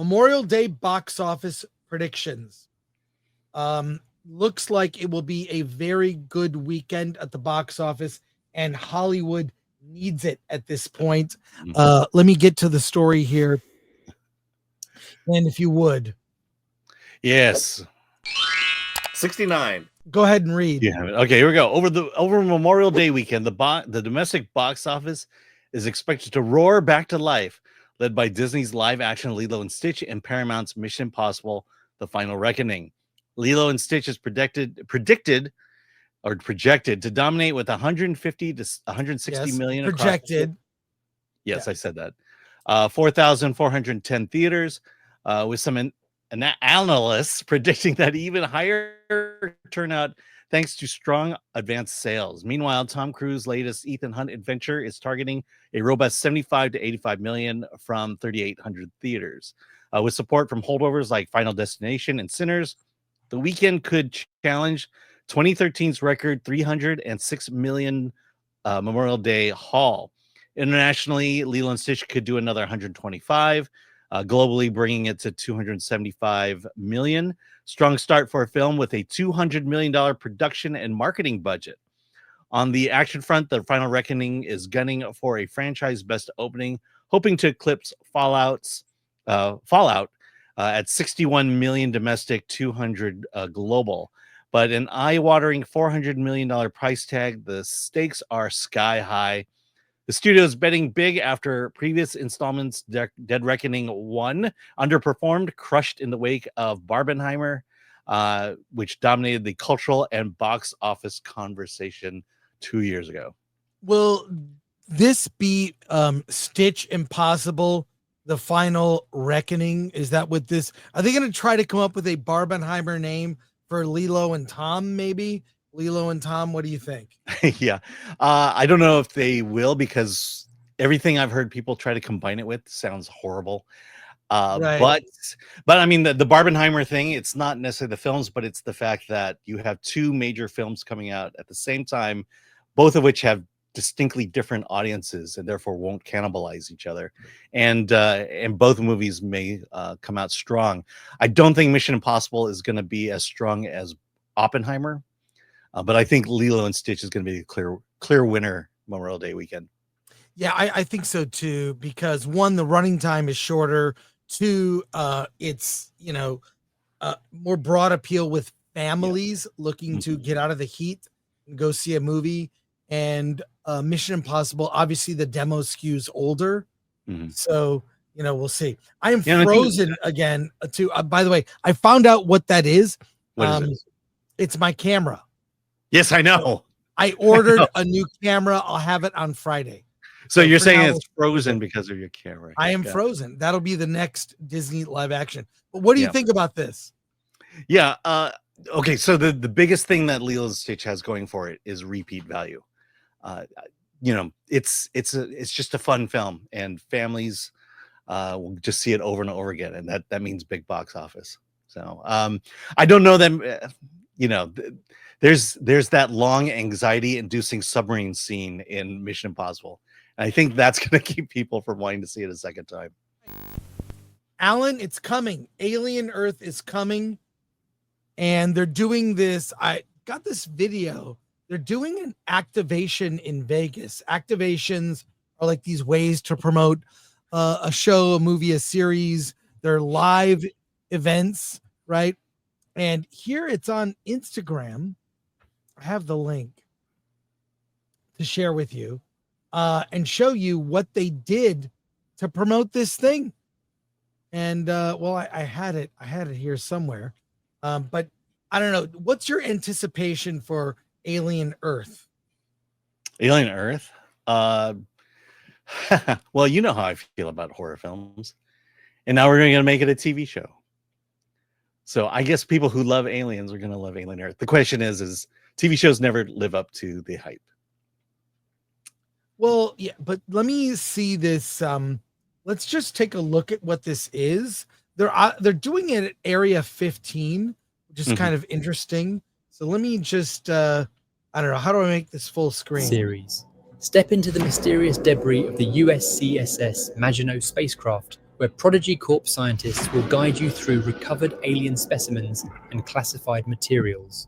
Memorial Day box office predictions. Looks like it will be a very good weekend at the box office, and Hollywood needs it at this point. Let me get to the story here. And if you would. Yes. 69. Go ahead and read. Yeah. Okay, here we go. Over Memorial Day weekend, the domestic box office is expected to roar back to life, led by Disney's live-action Lilo and Stitch and Paramount's Mission Impossible: The Final Reckoning. Lilo and Stitch is projected to dominate with 150 to 160 million projected. Yes, yeah. I said that. 4,410 theaters, with some analysts predicting that even higher turnout thanks to strong advanced sales. Meanwhile, Tom Cruise's latest Ethan Hunt adventure is targeting a robust 75 to 85 million from 3,800 theaters. With support from holdovers like Final Destination and Sinners, the weekend could challenge 2013's record 306 million Memorial Day haul. Internationally, Lilo and Stitch could do another 125, globally bringing it to 275 million. Strong start for a film with a $200 million production and marketing budget. On the action front, The Final Reckoning is gunning for a franchise best opening, hoping to eclipse Fallout at 61 million domestic, 200 global. But an eye-watering $400 million price tag, the stakes are sky high. The studio is betting big after previous installments, Dead Reckoning 1, underperformed, crushed in the wake of Barbenheimer, which dominated the cultural and box office conversation 2 years ago. Will this be Stitch Impossible, The Final Reckoning? Is that what this? Are they going to try to come up with a Barbenheimer name for Lilo and Tom, maybe? Lilo and Tom, what do you think? Yeah. I don't know if they will, because everything I've heard people try to combine it with sounds horrible. Right. But I mean, the Barbenheimer thing, it's not necessarily the films, but it's the fact that you have two major films coming out at the same time, both of which have distinctly different audiences and therefore won't cannibalize each other. And both movies may come out strong. I don't think Mission Impossible is going to be as strong as Oppenheimer. But I think Lilo and Stitch is going to be a clear winner Memorial Day weekend. Yeah, I think so too, because one, the running time is shorter. Two, it's, more broad appeal with families looking to get out of the heat and go see a movie. And Mission Impossible, obviously the demo skews older. So, we'll see. I am frozen again too. By the way, I found out what that is. What is it? It's my camera. Yes, I know. I ordered a new camera. I'll have it on Friday. So you're saying it's frozen because of your camera. I am frozen. That'll be the next Disney live action. But what do you think about this? Yeah. Okay. So the biggest thing that Lilo and Stitch has going for it is repeat value. It's just a fun film, and families will just see it over and over again, and that means big box office. So I don't know them. There's that long anxiety-inducing submarine scene in Mission Impossible. And I think that's going to keep people from wanting to see it a second time. Alan, it's coming. Alien Earth is coming. And they're doing this. I got this video. They're doing an activation in Vegas. Activations are like these ways to promote a show, a movie, a series. They're live events, right? And here it's on Instagram. I have the link to share with you and show you what they did to promote this thing. And I had it here somewhere. But I don't know. What's your anticipation for Alien Earth? Alien Earth? Well, you know how I feel about horror films. And now we're going to make it a TV show. So I guess people who love aliens are going to love Alien Earth. The question is TV shows never live up to the hype. Well, yeah, but let me see this. Let's just take a look at what this is. They're doing it at Area 15, which is kind of interesting. So let me just, I don't know. How do I make this full screen? Series. Step into the mysterious debris of the USCSS Maginot spacecraft, where Prodigy Corp scientists will guide you through recovered alien specimens and classified materials.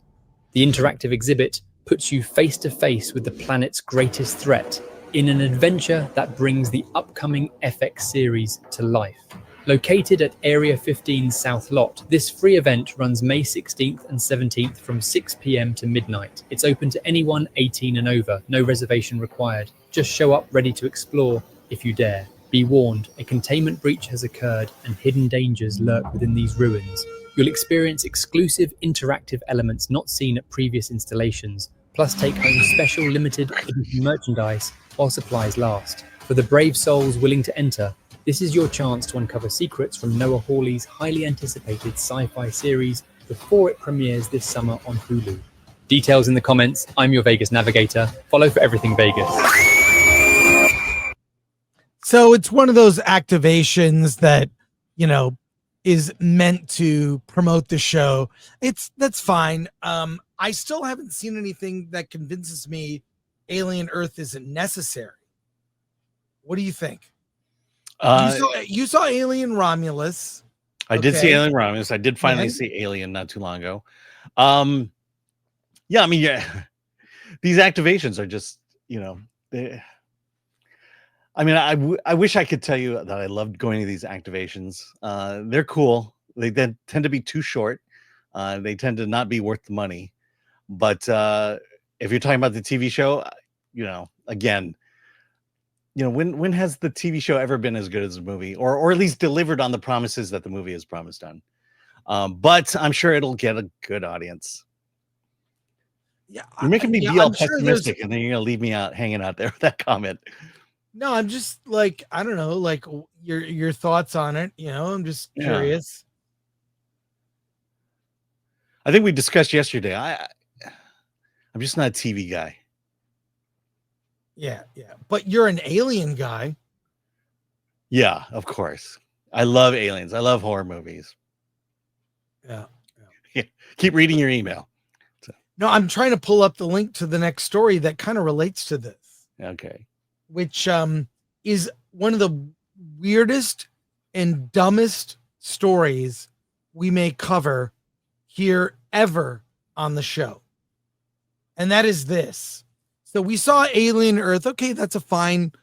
The interactive exhibit puts you face to face with the planet's greatest threat in an adventure that brings the upcoming FX series to life. Located at Area 15's South Lot, this free event runs May 16th and 17th from 6 p.m. to midnight. It's open to anyone 18 and over, no reservation required. Just show up ready to explore if you dare. Be warned, a containment breach has occurred and hidden dangers lurk within these ruins. You'll experience exclusive interactive elements not seen at previous installations, plus take home special limited edition merchandise while supplies last. For the brave souls willing to enter, this is your chance to uncover secrets from Noah Hawley's highly anticipated sci-fi series before it premieres this summer on Hulu. Details in the comments. I'm your Vegas navigator. Follow for everything Vegas. So it's one of those activations that, is meant to promote the show. That's fine. I still haven't seen anything that convinces me Alien Earth isn't necessary. What do you think? You saw Alien Romulus. I did see Alien Romulus. I did finally see Alien not too long ago. These activations are just, I wish I could tell you that I loved going to these activations. They're cool. They then tend to be too short. They tend to not be worth the money. But if you're talking about the TV show, again, when has the TV show ever been as good as the movie, or at least delivered on the promises that the movie has promised on? But I'm sure it'll get a good audience. Yeah, you're making me be all pessimistic, and then you're gonna leave me out hanging out there with that comment. No, I'm just I don't know, your thoughts on it. I'm just curious. I think we discussed yesterday. I'm just not a TV guy. Yeah. But you're an Alien guy. Yeah, of course. I love aliens. I love horror movies. Yeah. Keep reading your email. No, I'm trying to pull up the link to the next story that kind of relates to this. Okay. Which is one of the weirdest and dumbest stories we may cover here ever on the show. And that is this. So we saw Alien Earth. Okay, that's a fine,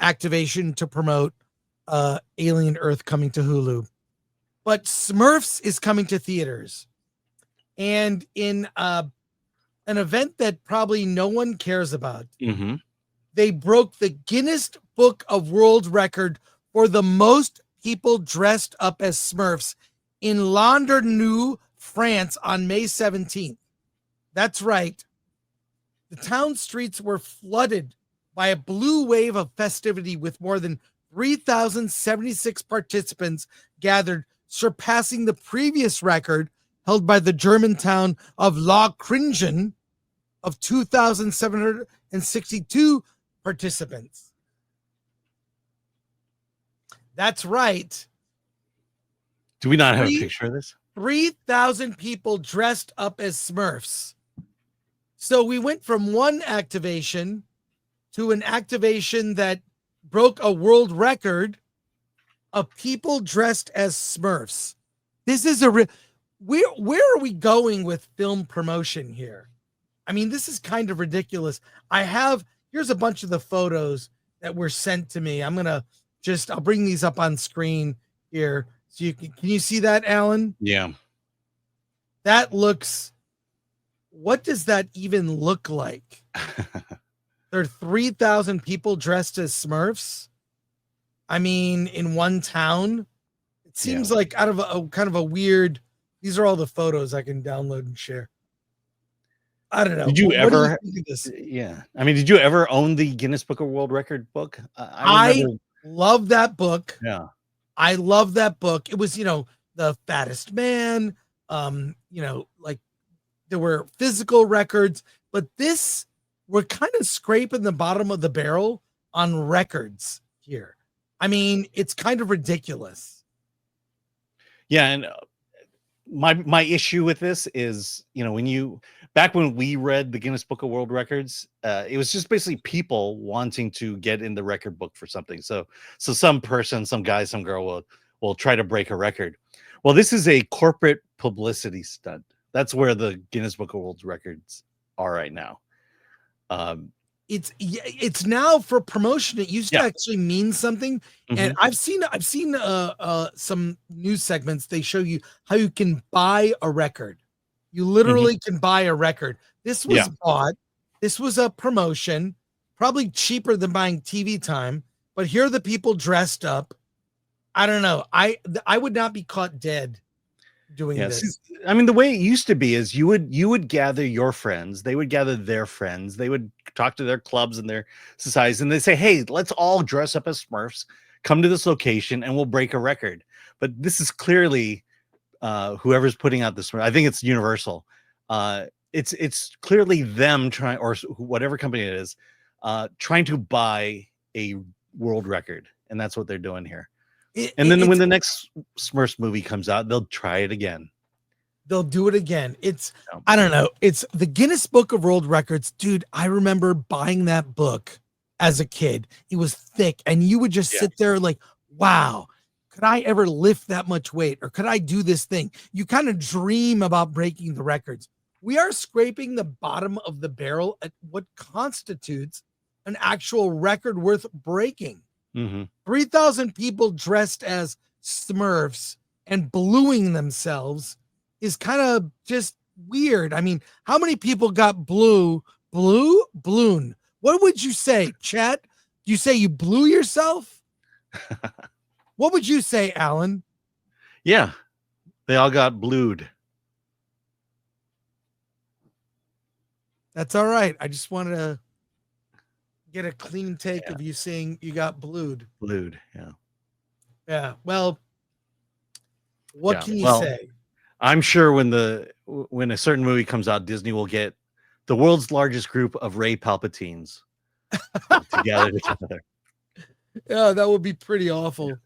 activation to promote Alien Earth coming to Hulu. But Smurfs is coming to theaters. And in an event that probably no one cares about, they broke the Guinness Book of World Record for the most people dressed up as Smurfs in Landernau, France on May 17th. That's right. The town streets were flooded by a blue wave of festivity with more than 3,076 participants gathered, surpassing the previous record held by the German town of Lochringen of 2,762 participants. That's right. Do we not have a picture of this? 3,000 people dressed up as Smurfs. So we went from one activation to an activation that broke a world record of people dressed as Smurfs. This is where are we going with film promotion here? I mean, this is kind of ridiculous. Here's a bunch of the photos that were sent to me. I'll bring these up on screen here. So can you see that, Alan? Yeah. What does that even look like? There are 3,000 people dressed as Smurfs. I mean, in one town. It seems like out of a kind of a weird. These are all the photos I can download and share. I don't know. Did you ever? Do you think of this? Yeah. I mean, did you ever own the Guinness Book of World Record book? I love that book. Yeah. I love that book. It was, the fattest man. There were physical records, but we're kind of scraping the bottom of the barrel on records here. I mean, it's kind of ridiculous. Yeah, and my issue with this is, back when we read the Guinness Book of World Records, it was just basically people wanting to get in the record book for something. So some person, some guy, some girl will try to break a record. Well, this is a corporate publicity stunt. That's where the Guinness Book of World Records are right now. It's now for promotion. It used to actually mean something. And I've seen some news segments. They show you how you can buy a record. You literally can buy a record. This was bought. This was a promotion, probably cheaper than buying TV time. But here are the people dressed up. I don't know. I would not be caught dead doing this. I mean, the way it used to be is you would gather your friends, they would gather their friends, they would talk to their clubs and their societies, and they say, hey, let's all dress up as Smurfs, come to this location, and we'll break a record. But this is clearly whoever's putting out this, I think it's Universal. It's clearly them trying, or whatever company it is, trying to buy a world record, and that's what they're doing here. When the next Smurfs movie comes out, they'll try it again. They'll do it again. I don't know. It's the Guinness Book of World Records. Dude, I remember buying that book as a kid. It was thick, and you would just sit there like, wow, could I ever lift that much weight? Or could I do this thing? You kind of dream about breaking the records. We are scraping the bottom of the barrel at what constitutes an actual record worth breaking. 3,000 people dressed as Smurfs and bluing themselves is kind of just weird. I mean, how many people got balloon? What would you say, chat? Do you say you blew yourself? What would you say, Alan? Yeah, they all got blued. That's all right. I just wanted to get a clean take of you saying you got blued. Yeah. Well, what can you say? I'm sure when a certain movie comes out, Disney will get the world's largest group of Ray Palpatines together. Yeah, that would be pretty awful.